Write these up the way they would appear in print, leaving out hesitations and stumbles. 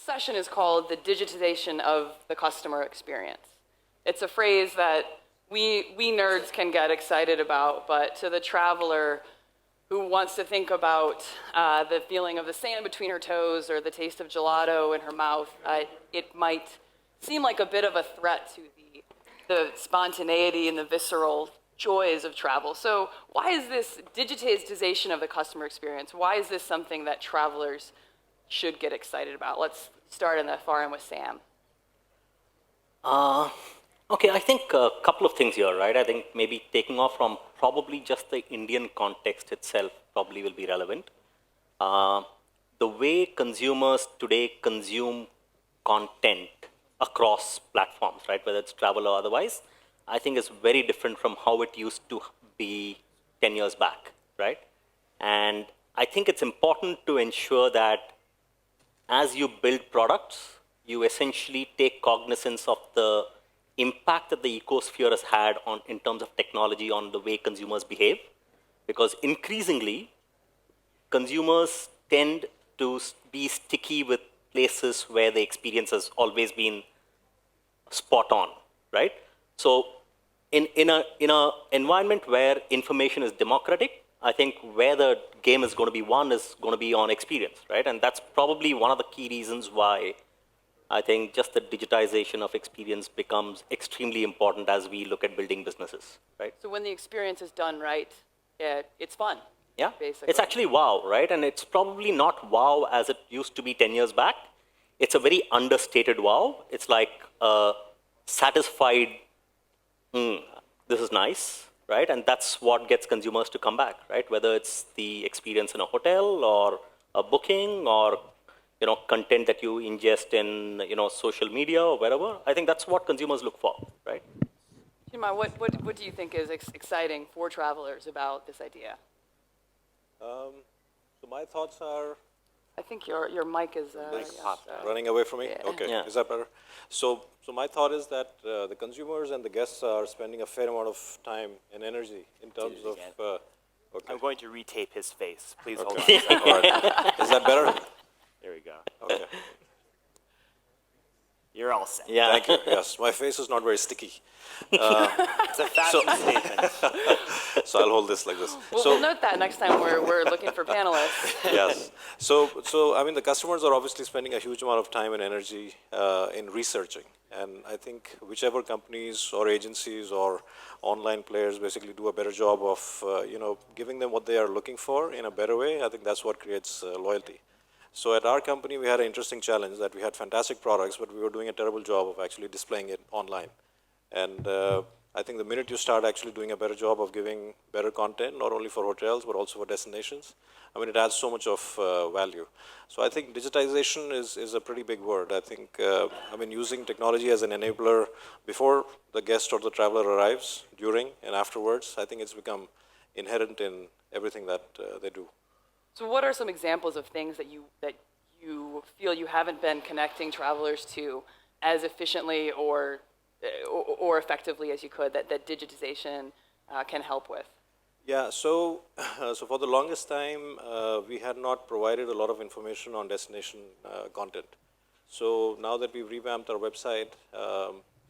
session is called the digitization of the customer experience. It's a phrase that we nerds can get excited about, but to the traveler who wants to think about the feeling of the sand between her toes or the taste of gelato in her mouth, it might seem like a bit of a threat to the spontaneity and the visceral joys of travel. So why is this digitization of the customer experience? Why is this something that travelers should get excited about? Let's start in the far end with Sam. Okay, I think a couple of things here, right? I think maybe taking off from probably just the Indian context itself probably will be relevant. The way consumers today consume content across platforms, right, whether it's travel or otherwise, I think is very different from how it used to be 10 years back, right? And I think it's important to ensure that as you build products, you essentially take cognizance of the impact that the ecosphere has had on, in terms of technology on the way consumers behave. Because increasingly, consumers tend to be sticky with places where the experience has always been spot on, right? So in a environment where information is democratic, I think where the game is going to be won is going to be on experience, right? And that's probably one of the key reasons why I think just the digitization of experience becomes extremely important as we look at building businesses, right? So when the experience is done right, it's fun. Yeah, basically. It's actually wow, right? And it's probably not wow as it used to be 10 years back. It's a very understated wow. It's like a satisfied, this is nice, right? And that's what gets consumers to come back, right? Whether it's the experience in a hotel or a booking or content that you ingest in social media or wherever. I think that's what consumers look for, right? Chinmai, what do you think is exciting for travelers about this idea? So my thoughts are... I think your mic is running away from me? Yeah. Okay, Yeah. Is that better? So my thought is that the consumers and the guests are spending a fair amount of time and energy in terms of... Okay. I'm going to retape his face. Please Okay. hold on. All right. Is that better? There we go. Okay. You're all set. Yeah. Thank you. Yes, my face is not very sticky. It's a fashion statement. So I'll hold this like this. We'll note that next time we're looking for panelists. Yes. So I mean, the customers are obviously spending a huge amount of time and energy in researching. And I think whichever companies or agencies or online players basically do a better job of, giving them what they are looking for in a better way, I think that's what creates loyalty. So at our company, we had an interesting challenge that we had fantastic products, but we were doing a terrible job of actually displaying it online. And I think the minute you start actually doing a better job of giving better content, not only for hotels, but also for destinations, I mean, it adds so much of value. So I think digitization is a pretty big word. I think, using technology as an enabler before the guest or the traveler arrives, during and afterwards, I think it's become inherent in everything that they do. So what are some examples of things that you feel you haven't been connecting travelers to as efficiently or effectively as you could that digitization can help with? Yeah, so for the longest time, we had not provided a lot of information on destination content. So now that we've revamped our website,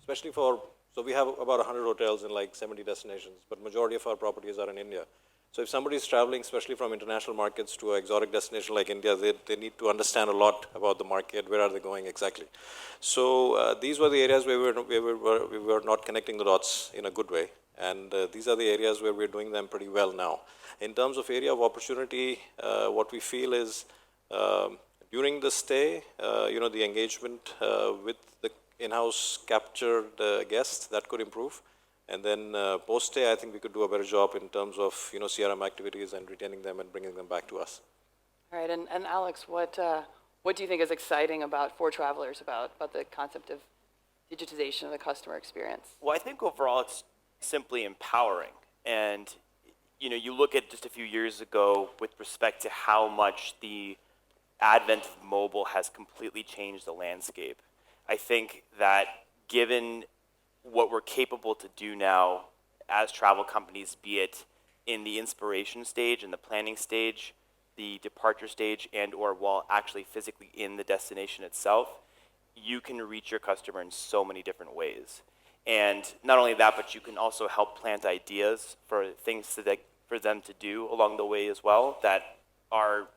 especially so we have about 100 hotels in like 70 destinations, but majority of our properties are in India. So if somebody is traveling, especially from international markets to an exotic destination like India, they need to understand a lot about the market, where are they going exactly. So these were the areas where we were not connecting the dots in a good way. And these are the areas where we're doing them pretty well now. In terms of area of opportunity, what we feel is during the stay, the engagement with the in-house captured guests, that could improve. And then post-stay, I think we could do a better job in terms of CRM activities and retaining them and bringing them back to us. All right, and Alex, what do you think is exciting for travelers about the concept of digitization of the customer experience? Well, I think overall it's simply empowering. And you look at just a few years ago with respect to how much the advent of mobile has completely changed the landscape. I think that given what we're capable to do now as travel companies, be it in the inspiration stage and the planning stage, the departure stage and or while actually physically in the destination itself, you can reach your customer in so many different ways. And not only that, but you can also help plant ideas for things for them to do along the way as well that are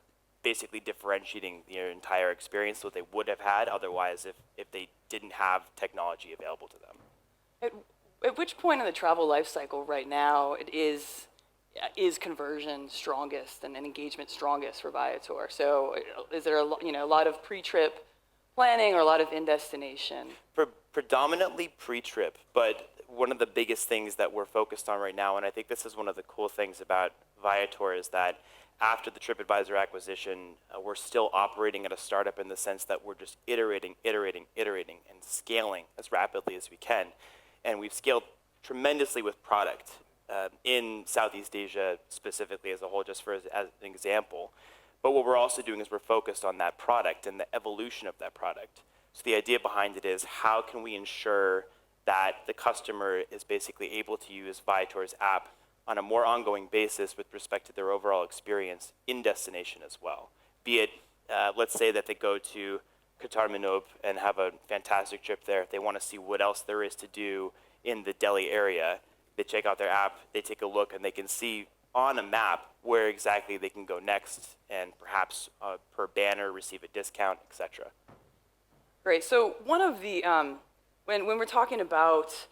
basically differentiating their entire experience what they would have had otherwise if they didn't have technology available to them. At which point in the travel life cycle right now is conversion strongest and engagement strongest for Viator? So is there a lot of pre-trip planning or a lot of in-destination? Predominantly pre-trip, but one of the biggest things that we're focused on right now, and I think this is one of the cool things about Viator, is that after the TripAdvisor acquisition, we're still operating at a startup in the sense that we're just iterating, and scaling as rapidly as we can. And we've scaled tremendously with product in Southeast Asia specifically as a whole, just as an example. But what we're also doing is we're focused on that product and the evolution of that product. So the idea behind it is how can we ensure that the customer is basically able to use Viator's app on a more ongoing basis with respect to their overall experience in destination as well. Be it, let's say that they go to Qatar Manob and have a fantastic trip there. They want to see what else there is to do in the Delhi area. They check out their app, they take a look, and they can see on a map where exactly they can go next and perhaps per banner receive a discount, etc. Great. So one of the, when we're talking about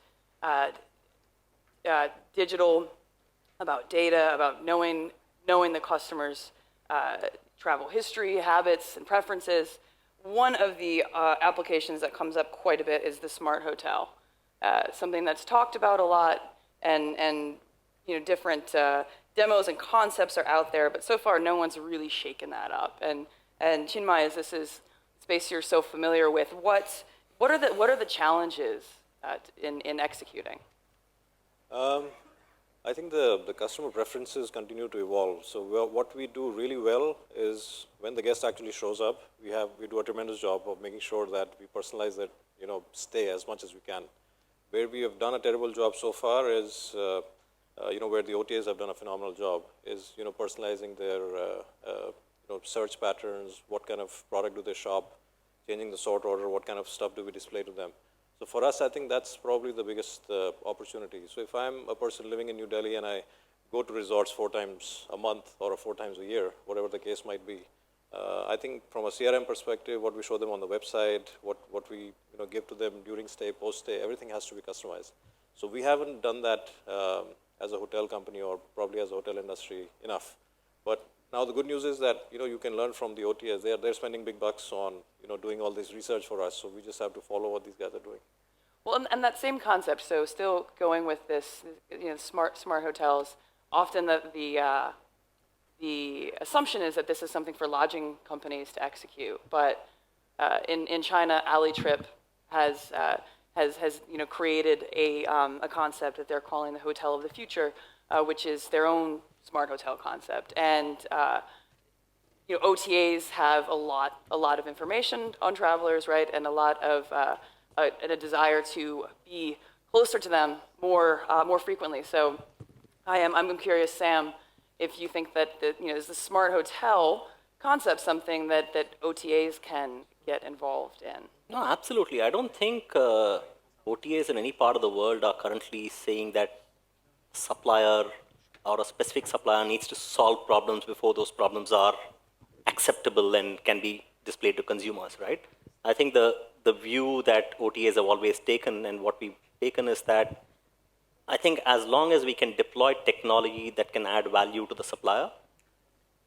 digital, about data, about knowing the customer's travel history, habits, and preferences, one of the applications that comes up quite a bit is the smart hotel, something that's talked about a lot, and different demos and concepts are out there, but so far no one's really shaken that up. And Chinmai, as this is space you're so familiar with, what are the challenges in executing? I think the customer preferences continue to evolve. So what we do really well is when the guest actually shows up, we do a tremendous job of making sure that we personalize that stay as much as we can. Where we have done a terrible job so far is where the OTAs have done a phenomenal job is personalizing their search patterns, what kind of product do they shop, changing the sort order, what kind of stuff do we display to them. So for us, I think that's probably the biggest opportunity. So if I'm a person living in New Delhi and I go to resorts 4 times a month or 4 times a year, whatever the case might be, I think from a CRM perspective, what we show them on the website, what we give to them during stay, post stay, everything has to be customized. So we haven't done that as a hotel company or probably as a hotel industry enough. But now the good news is that you can learn from the OTAs. They're spending big bucks on doing all this research for us. So we just have to follow what these guys are doing. Well, and that same concept. So still going with this, smart hotels. Often the assumption is that this is something for lodging companies to execute. But in China, Cleartrip has created a concept that they're calling the Hotel of the Future, which is their own smart hotel concept. And OTAs have a lot of information on travelers, right, and a lot of a desire to be closer to them more frequently. So I'm curious, Sam, if you think that is the smart hotel concept something that OTAs can get involved in? No, absolutely. I don't think OTAs in any part of the world are currently saying that supplier or a specific supplier needs to solve problems before those problems are acceptable and can be displayed to consumers, right? I think the view that OTAs have always taken and what we've taken is that I think as long as we can deploy technology that can add value to the supplier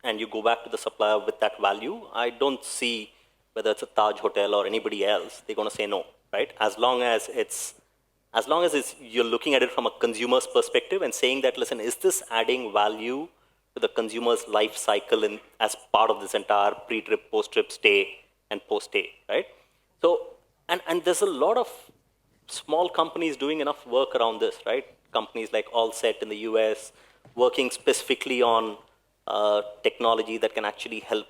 and you go back to the supplier with that value, I don't see whether it's a Taj Hotel or anybody else, they're going to say no, right? As long as you're looking at it from a consumer's perspective and saying that, listen, is this adding value to the consumer's life cycle as part of this entire pre-trip, post-trip stay and post-stay, right? So, and there's a lot of small companies doing enough work around this, right? Companies like Allset in the US, working specifically on technology that can actually help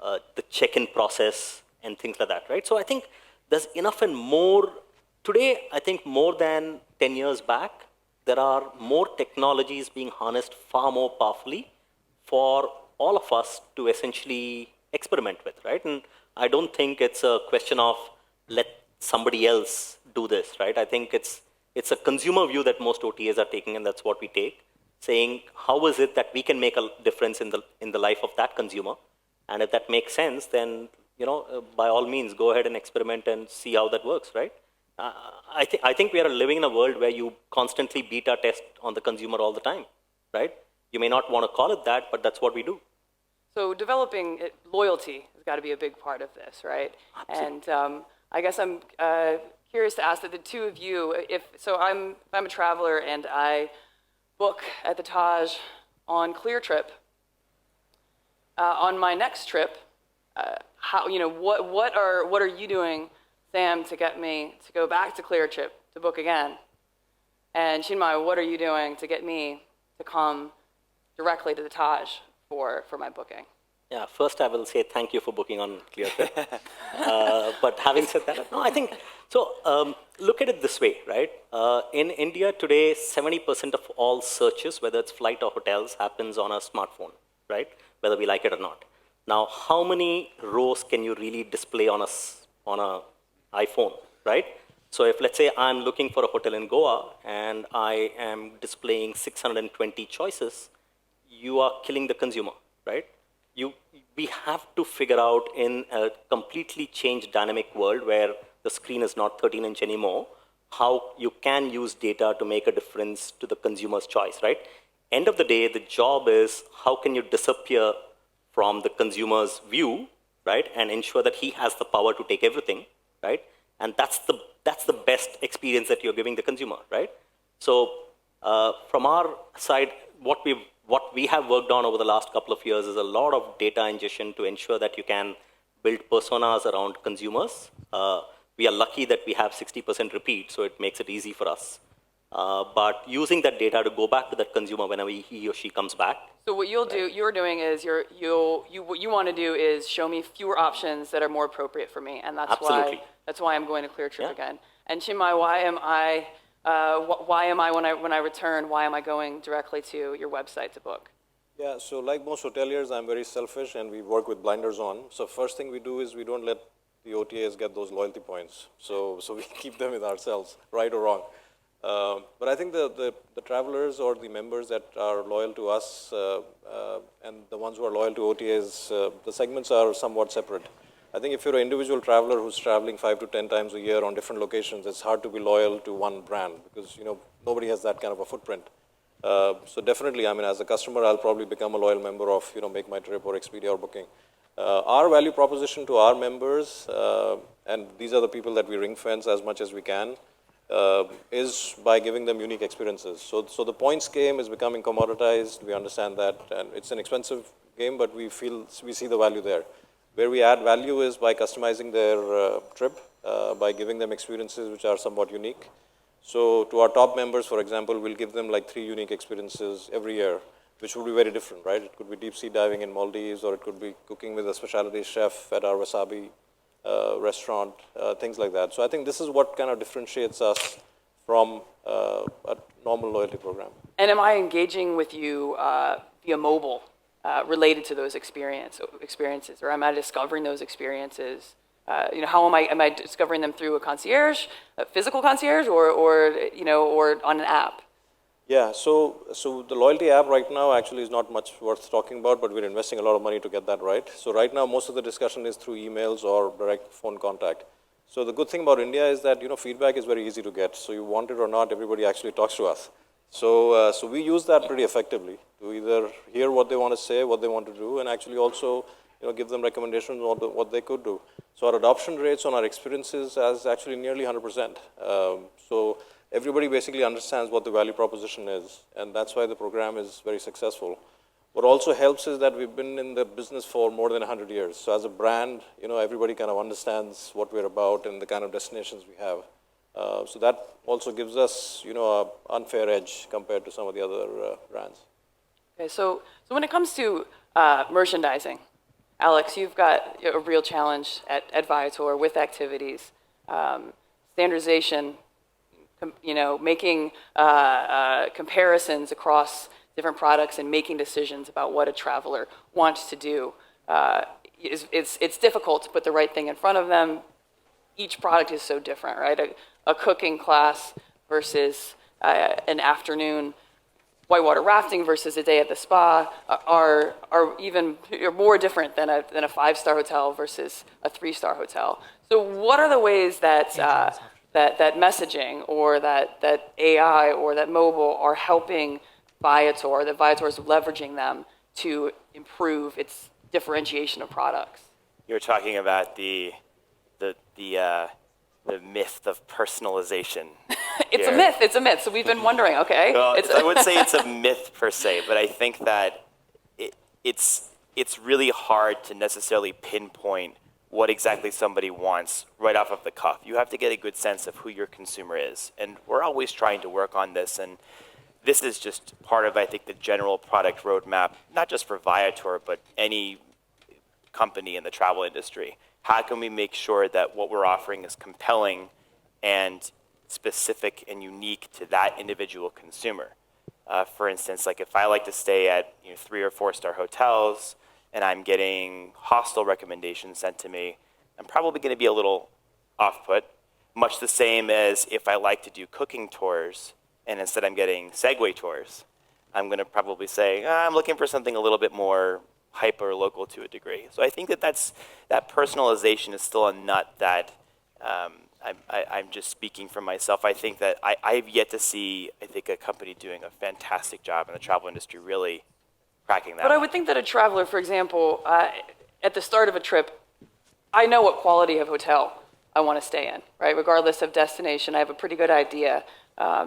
the check-in process and things like that, right? So I think there's enough and more. Today, I think more than 10 years back, there are more technologies being harnessed far more powerfully for all of us to essentially experiment with, right? And I don't think it's a question of let somebody else do this, right? I think it's a consumer view that most OTAs are taking, and that's what we take, saying how is it that we can make a difference in the life of that consumer, and if that makes sense, then by all means go ahead and experiment and see how that works, right? I think we are living in a world where you constantly beta test on the consumer all the time, right? You may not want to call it that, but that's what we do. So developing loyalty has got to be a big part of this, right? Absolutely. And I guess I'm curious to ask that the two of you, if I'm a traveler and I book at the Taj on Cleartrip, on my next trip, what are you doing, Sam, to get me to go back to Cleartrip to book again? And Chinmai, what are you doing to get me to come directly to the Taj for my booking? Yeah, first I will say thank you for booking on Cleartrip. But having said that, no, I think, so look at it this way, right? In India today, 70% of all searches, whether it's flight or hotels, happens on a smartphone, right? Whether we like it or not. Now, how many rows can you really display on a iPhone, right? So if, let's say, I'm looking for a hotel in Goa and I am displaying 620 choices, you are killing the consumer, right? We have to figure out in a completely changed dynamic world where the screen is not 13-inch anymore, how you can use data to make a difference to the consumer's choice, right? End of the day, the job is how can you disappear from the consumer's view, right, and ensure that he has the power to take everything, right? And that's the best experience that you're giving the consumer, right? So from our side, what we have worked on over the last couple of years is a lot of data ingestion to ensure that you can build personas around consumers. We are lucky that we have 60% repeat, so it makes it easy for us. But using that data to go back to that consumer whenever he or she comes back. So what you're doing is what you want to do is show me fewer options that are more appropriate for me, and that's why I'm going to Cleartrip again. And Chinmai, why am I when I return? Why am I going directly to your website to book? Yeah, so like most hoteliers, I'm very selfish and we work with blinders on. So first thing we do is we don't let the OTAs get those loyalty points. So we keep them with ourselves, right or wrong. But I think the travelers or the members that are loyal to us and the ones who are loyal to OTAs, the segments are somewhat separate. I think if you're an individual traveler who's traveling 5 to 10 times a year on different locations, it's hard to be loyal to one brand because nobody has that kind of a footprint. So definitely, I mean, as a customer, I'll probably become a loyal member of Make My Trip or Expedia or Booking. Our value proposition to our members, and these are the people that we ring fence as much as we can, is by giving them unique experiences. So the points game is becoming commoditized. We understand that, and it's an expensive game, but we see the value there. Where we add value is by customizing their trip, by giving them experiences which are somewhat unique. So to our top members, for example, we'll give them like 3 unique experiences every year, which would be very different, right? It could be deep sea diving in Maldives, or it could be cooking with a specialty chef at our Wasabi restaurant, things like that. So I think this is what kind of differentiates us from a normal loyalty program. And am I engaging with you via mobile related to those experiences, or am I discovering those experiences? How am I discovering them through a concierge, a physical concierge, or on an app? Yeah, so the loyalty app right now actually is not much worth talking about, but we're investing a lot of money to get that right. So right now, most of the discussion is through emails or direct phone contact. So the good thing about India is that, feedback is very easy to get. So you want it or not, everybody actually talks to us. So we use that pretty effectively to either hear what they want to say, what they want to do, and actually also, give them recommendations on what they could do. So our adoption rates on our experiences is actually nearly 100%. So everybody basically understands what the value proposition is, and that's why the program is very successful. What also helps is that we've been in the business for more than 100 years. So as a brand, everybody kind of understands what we're about and the kind of destinations we have. So that also gives us, an unfair edge compared to some of the other brands. Okay, so when it comes to merchandising, Alex, you've got a real challenge at Viator with activities, standardization, making comparisons across different products and making decisions about what a traveler wants to do. It's difficult to put the right thing in front of them. Each product is so different, right? A cooking class versus an afternoon whitewater rafting versus a day at the spa are more different than a 5-star hotel versus a 3-star hotel. So what are the ways that that messaging or that AI or that mobile are helping Viator, that Viator is leveraging them to improve its differentiation of products? You're talking about the myth of personalization. It's here. a myth. It's a myth. So we've been wondering. Okay. Well, I would say it's a myth per se, but I think that it's really hard to necessarily pinpoint what exactly somebody wants right off of the cuff. You have to get a good sense of who your consumer is, and we're always trying to work on this. And this is just part of, I think, the general product roadmap, not just for Viator, but any company in the travel industry. How can we make sure that what we're offering is compelling and specific and unique to that individual consumer? For instance, like if I like to stay at 3 or 4-star hotels and I'm getting hostel recommendations sent to me, I'm probably going to be a little off-put, much the same as if I like to do cooking tours and instead I'm getting Segway tours. I'm going to probably say, I'm looking for something a little bit more hyper local to a degree. So I think that personalization is still a nut that I'm just speaking for myself. I think that I've yet to see, a company doing a fantastic job in the travel industry really cracking that. But I would think that a traveler, for example, at the start of a trip, I know what quality of hotel I want to stay in, right? Regardless of destination, I have a pretty good idea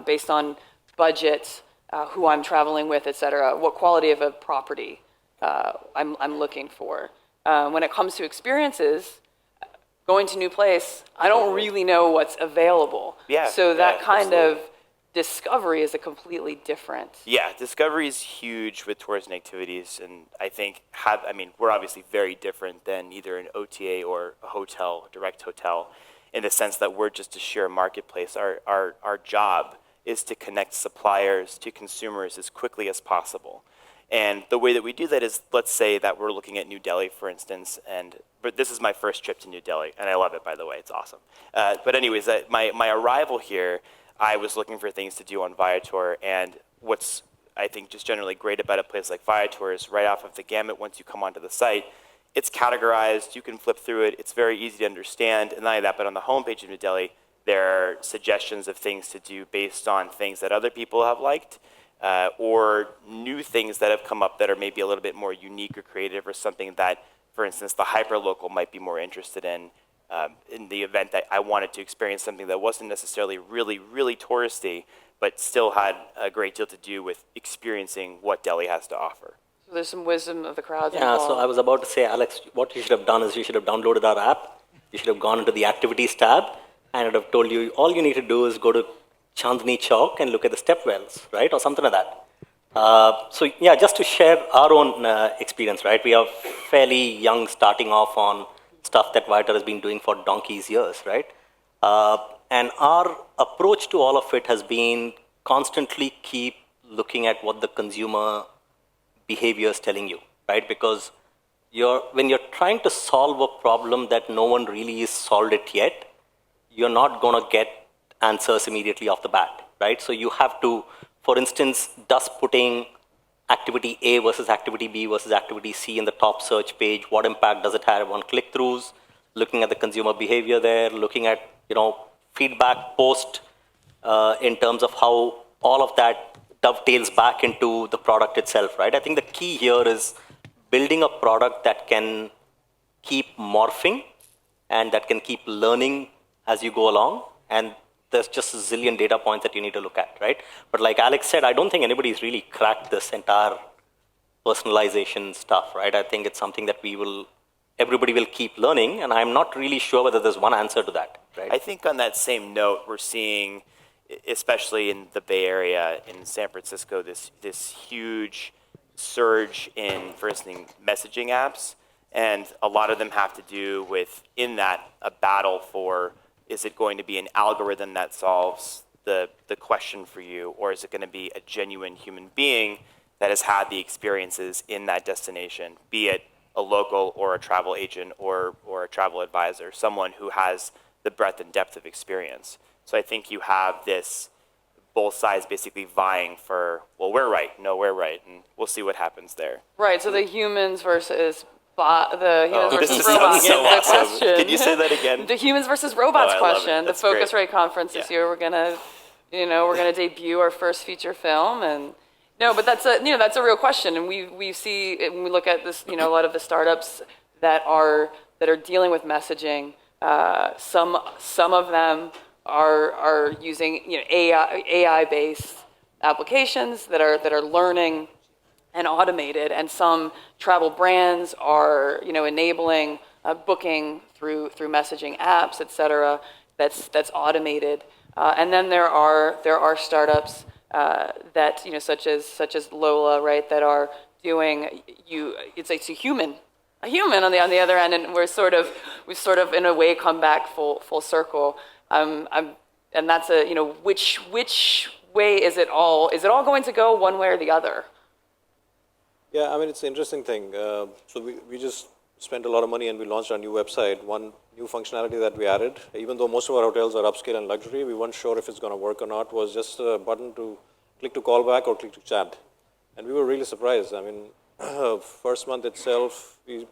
based on budget, who I'm traveling with, et cetera, what quality of a property I'm looking for. When it comes to experiences, going to a new place, I don't really know what's available. Yeah, so that kind absolutely. of discovery is a completely different. Yeah, discovery is huge with tours and activities, and I think we're obviously very different than either an OTA or a hotel, direct hotel, in the sense that we're just a sheer marketplace. Our job is to connect suppliers to consumers as quickly as possible. And the way that we do that is, let's say that we're looking at New Delhi, for instance, but this is my first trip to New Delhi, and I love it, by the way, it's awesome. But anyways, my arrival here, I was looking for things to do on Viator, and what's, I think, just generally great about a place like Viator is right off of the gamut, once you come onto the site, it's categorized, you can flip through it, it's very easy to understand, and not only that, but on the homepage of New Delhi, there are suggestions of things to do based on things that other people have liked, or new things that have come up that are maybe a little bit more unique or creative, or something that, for instance, the hyperlocal might be more interested in the event that I wanted to experience something that wasn't necessarily really, really touristy, but still had a great deal to do with experiencing what Delhi has to offer. So there's some wisdom of the crowds Yeah, involved. so I was about to say, Alex, what you should have done is you should have downloaded our app, you should have gone into the activities tab, and it would have told you all you need to do is go to Chandni Chowk and look at the step wells, right, or something like that. So yeah, just to share our own experience, right? We are fairly young, starting off on stuff that Viator has been doing for donkey's years, right? And our approach to all of it has been constantly keep looking at what the consumer behavior is telling you, right? Because when you're trying to solve a problem that no one really has solved it yet, you're not going to get answers immediately off the bat, right? So you have to, for instance, does putting activity A versus activity B versus activity C in the top search page, what impact does it have on click-throughs, looking at the consumer behavior there, looking at feedback post in terms of how all of that dovetails back into the product itself, right? I think the key here is building a product that can keep morphing and that can keep learning as you go along, and there's just a zillion data points that you need to look at, right? But like Alex said, I don't think anybody's really cracked this entire personalization stuff, right? I think it's something that everybody will keep learning, and I'm not really sure whether there's one answer to that, right? I think on that same note, we're seeing, especially in the Bay Area, in San Francisco, this huge surge in, for instance, messaging apps, and a lot of them have to do with, in that, a battle for, is it going to be an algorithm that solves the question for you, or is it going to be a genuine human being that has had the experiences in that destination, be it a local or a travel agent or a travel advisor, someone who has the breadth and depth of experience. So I think you have this, both sides basically vying for, well, we're right, no, we're right, and we'll see what happens there. Right, so the humans versus the humans This versus sounds robots so the awesome. question. Can you say that again? The humans versus robots Oh, I love it. question. That's The great. Phocuswright conference this Yeah. year, we're gonna debut our first feature film, and no, but that's a real question, and we see when we look at this, a lot of the startups that are dealing with messaging. Some of them are using AI based applications that are learning and automated, and some travel brands are enabling booking through messaging apps, et cetera. That's automated, and then there are startups that such as Lola, right, that are doing it's a human on the other end, and we've sort of in a way come back full circle. And that's which way is it all going to go one way or the other? Yeah, I mean, it's an interesting thing. So we just spent a lot of money and we launched our new website. One new functionality that we added, even though most of our hotels are upscale and luxury, we weren't sure if it's going to work or not, was just a button to click to call back or click to chat. And we were really surprised. I mean, first month itself, we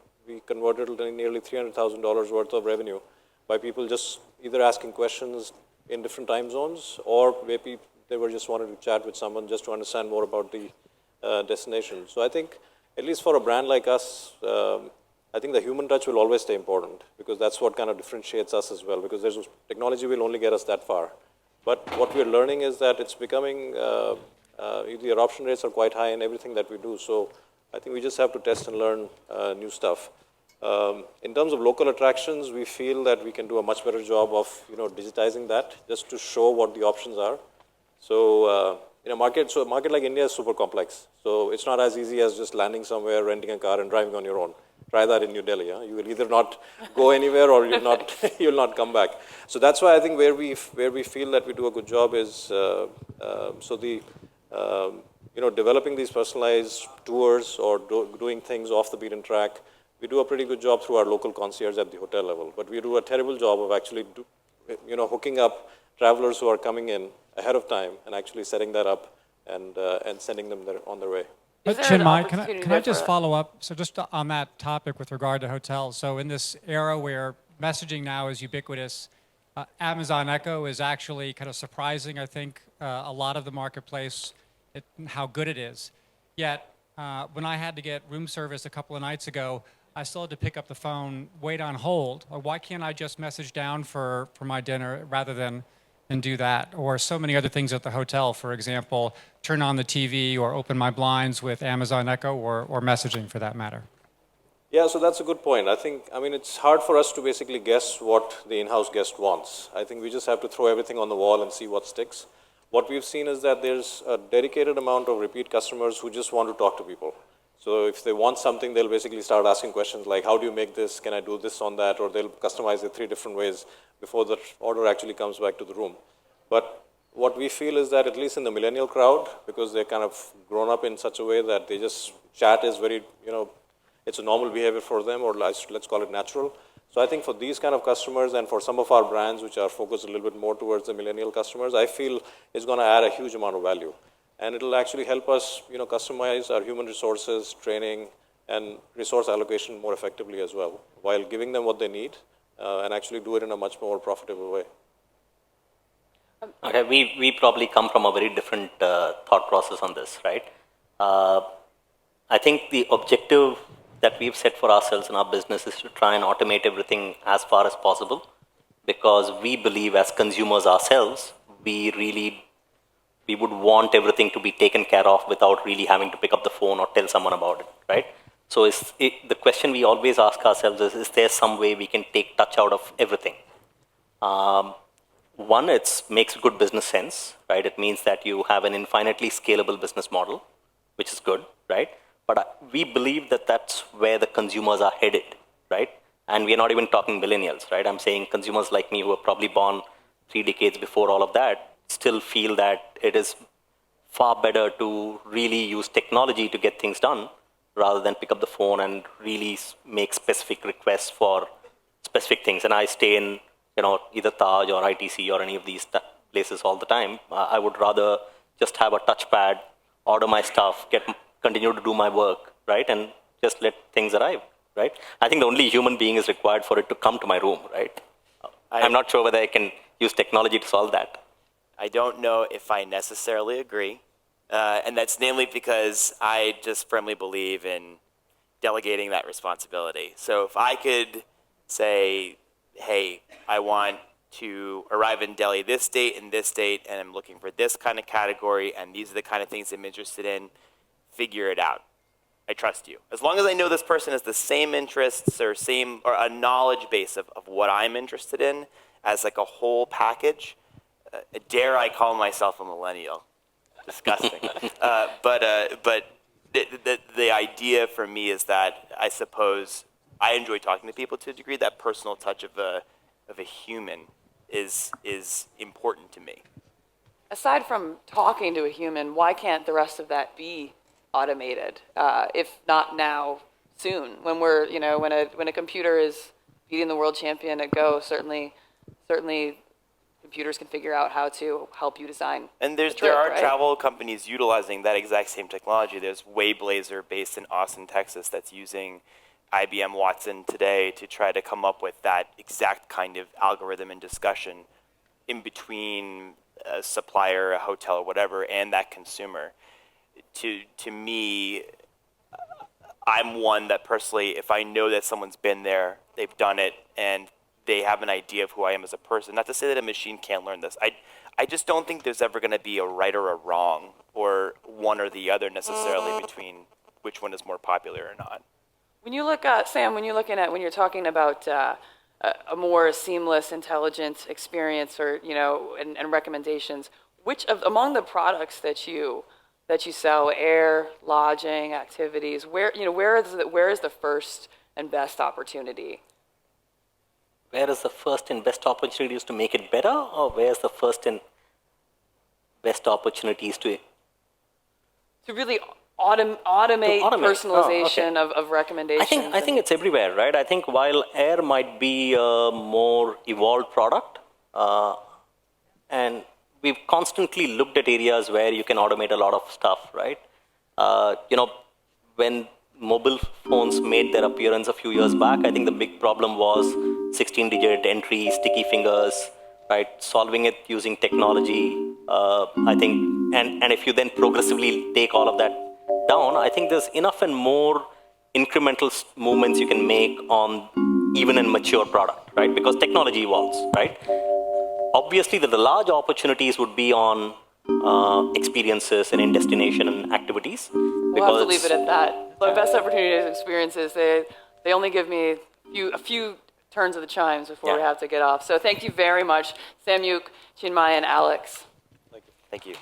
converted nearly $300,000 worth of revenue by people just either asking questions in different time zones, or maybe they were just wanted to chat with someone just to understand more about the destination. So I think, at least for a brand like us, I think the human touch will always stay important, because that's what kind of differentiates us as well, because technology will only get us that far. But what we're learning is that it's becoming, the adoption rates are quite high in everything that we do. So I think we just have to test and learn new stuff. In terms of local attractions, we feel that we can do a much better job of digitizing that, just to show what the options are. So in a market like India is super complex. So it's not as easy as just landing somewhere, renting a car, and driving on your own. Try that in New Delhi. You will either not go anywhere or you'll not come back. So that's why I think where we feel that we do a good job is developing these personalized tours or doing things off the beaten track. We do a pretty good job through our local concierge at the hotel level, but we do a terrible job of actually hooking up travelers who are coming in ahead of time and actually setting that up and sending them on their way. Is there an Chinmai, opportunity can I there just for- follow up? So just on that topic with regard to hotels, so in this era where messaging now is ubiquitous, Amazon Echo is actually kind of surprising, I think, a lot of the marketplace, how good it is. Yet, when I had to get room service a couple of nights ago, I still had to pick up the phone, wait on hold. Why can't I just message down for my dinner rather than do that? Or so many other things at the hotel, for example, turn on the TV or open my blinds with Amazon Echo or messaging for that matter. Yeah, so that's a good point. I mean, it's hard for us to basically guess what the in-house guest wants. I think we just have to throw everything on the wall and see what sticks. What we've seen is that there's a dedicated amount of repeat customers who just want to talk to people. So if they want something, they'll basically start asking questions like, how do you make this? Can I do this on that? Or they'll customize it 3 different ways before the order actually comes back to the room. But what we feel is that at least in the millennial crowd, because they're kind of grown up in such a way that they just chat is very, it's a normal behavior for them, or let's call it natural. So I think for these kind of customers and for some of our brands which are focused a little bit more towards the millennial customers, I feel it's going to add a huge amount of value. And it'll actually help us, customize our human resources, training, and resource allocation more effectively as well, while giving them what they need and actually do it in a much more profitable way. Okay, we probably come from a very different thought process on this, right? I think the objective that we've set for ourselves in our business is to try and automate everything as far as possible, because we believe as consumers ourselves, we would want everything to be taken care of without really having to pick up the phone or tell someone about it, right? So the question we always ask ourselves is there some way we can take touch out of everything? One, it makes good business sense, right? It means that you have an infinitely scalable business model, which is good, right? But we believe that that's where the consumers are headed, right? And we are not even talking millennials, right? I'm saying consumers like me who were probably born 3 decades before all of that still feel that it is far better to really use technology to get things done rather than pick up the phone and really make specific requests for specific things. And I stay in, either Taj or ITC or any of these places all the time. I would rather just have a touchpad, order my stuff, continue to do my work, right? And just let things arrive, right? I think the only human being is required for it to come to my room, right? I'm not sure whether I can use technology to solve that. I don't know if I necessarily agree. And that's namely because I just firmly believe in delegating that responsibility. So if I could say, hey, I want to arrive in Delhi this date and this date, and I'm looking for this kind of category, and these are the kind of things I'm interested in, figure it out. I trust you. As long as I know this person has the same interests or a knowledge base of what I'm interested in as like a whole package, dare I call myself a millennial? Disgusting. But the idea for me is that I suppose I enjoy talking to people to a degree. That personal touch of a human is important to me. Aside from talking to a human, why can't the rest of that be automated? If not now, soon. When we're, when a computer is beating the world champion at Go, certainly computers can figure out how to help you design. And there are travel companies utilizing that exact same technology. There's Wayblazer based in Austin, Texas, that's using IBM Watson today to try to come up with that exact kind of algorithm and discussion in between a supplier, a hotel, or whatever, and that consumer. To me, I'm one that personally, if I know that someone's been there, they've done it, and they have an idea of who I am as a person. Not to say that a machine can't learn this. I just don't think there's ever going to be a right or a wrong, or one or the other necessarily between which one is more popular or not. When you look at, Sam, when you're talking about a more seamless, intelligent experience or, and recommendations, among the products that you sell, air, lodging, activities, where is the first and best opportunity? Where is the first and best opportunities to make it better, or where is the first and best opportunities to really automate personalization of recommendations? I think it's everywhere, right? I think while air might be a more evolved product, and we've constantly looked at areas where you can automate a lot of stuff, right? When mobile phones made their appearance a few years back, I think the big problem was 16-digit entry, sticky fingers, right? Solving it using technology, I think, and if you then progressively take all of that down, I think there's enough and more incremental movements you can make on even a mature product, right? Because technology evolves, right? Obviously, the large opportunities would be on experiences and in-destination and activities. We'll have to leave it at that. The best opportunities and experiences, they only give me a few turns of the chimes before we have to get off. So thank you very much, Samyukth, Chinmai, and Alex. Thank you.